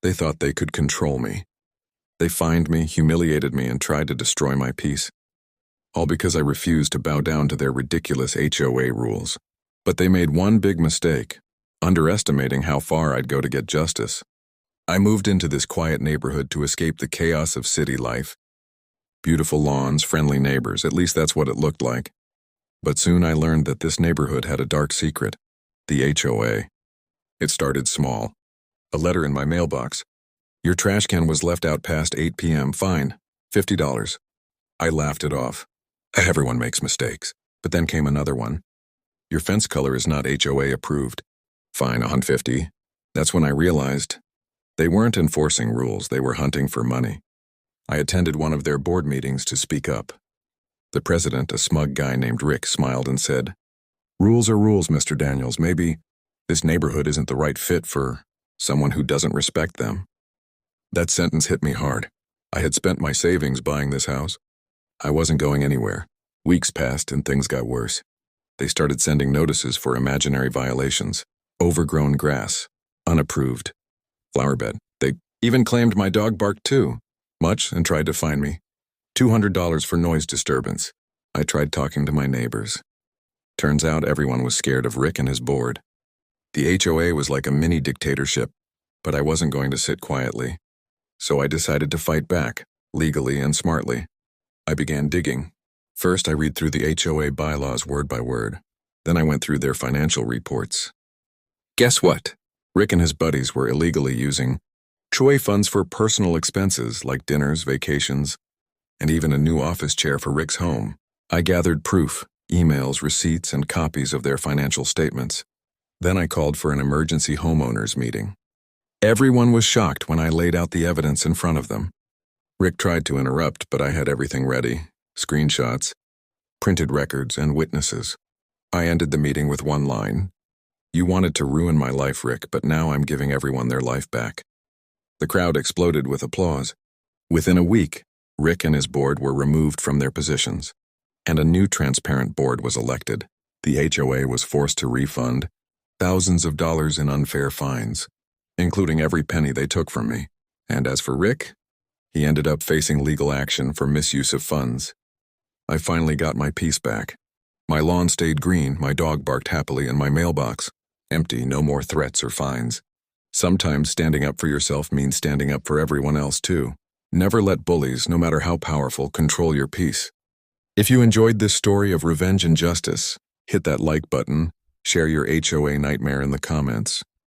They thought they could control me. They fined me, humiliated me, and tried to destroy my peace. All because I refused to bow down to their ridiculous HOA rules. But they made one big mistake, underestimating how far I'd go to get justice. I moved into this quiet neighborhood to escape the chaos of city life. Beautiful lawns, friendly neighbors, at least that's what it looked like. But soon I learned that this neighborhood had a dark secret, the HOA. It started small. A letter in my mailbox. Your trash can was left out past 8 p.m. Fine, $50. I laughed it off. Everyone makes mistakes. But then came another one. Your fence color is not HOA approved. Fine, $150. That's when I realized they weren't enforcing rules, they were hunting for money. I attended one of their board meetings to speak up. The president, a smug guy named Rick, smiled and said, "Rules are rules, Mr. Daniels. Maybe this neighborhood isn't the right fit for someone who doesn't respect them." That sentence hit me hard. I had spent my savings buying this house. I wasn't going anywhere. Weeks passed and things got worse. They started sending notices for imaginary violations. Overgrown grass, unapproved, flower bed. They even claimed my dog barked too, much, and tried to fine me. $200 for noise disturbance. I tried talking to my neighbors. Turns out everyone was scared of Rick and his board. The HOA was like a mini dictatorship, but I wasn't going to sit quietly. So I decided to fight back, legally and smartly. I began digging. First, I read through the HOA bylaws word by word. Then I went through their financial reports. Guess what? Rick and his buddies were illegally using HOA funds for personal expenses like dinners, vacations, and even a new office chair for Rick's home. I gathered proof, emails, receipts, and copies of their financial statements. Then I called for an emergency homeowners meeting. Everyone was shocked when I laid out the evidence in front of them. Rick tried to interrupt, but I had everything ready. Screenshots, printed records, and witnesses. I ended the meeting with one line. "You wanted to ruin my life, Rick, but now I'm giving everyone their life back." The crowd exploded with applause. Within a week, Rick and his board were removed from their positions, and a new transparent board was elected. The HOA was forced to refund thousands of dollars in unfair fines, including every penny they took from me. And as for Rick, he ended up facing legal action for misuse of funds. I finally got my peace back. My lawn stayed green, my dog barked happily, and my mailbox empty, no more threats or fines. Sometimes standing up for yourself means standing up for everyone else too. Never let bullies, no matter how powerful, control your peace. If you enjoyed this story of revenge and justice, hit that like button, share your HOA nightmare in the comments,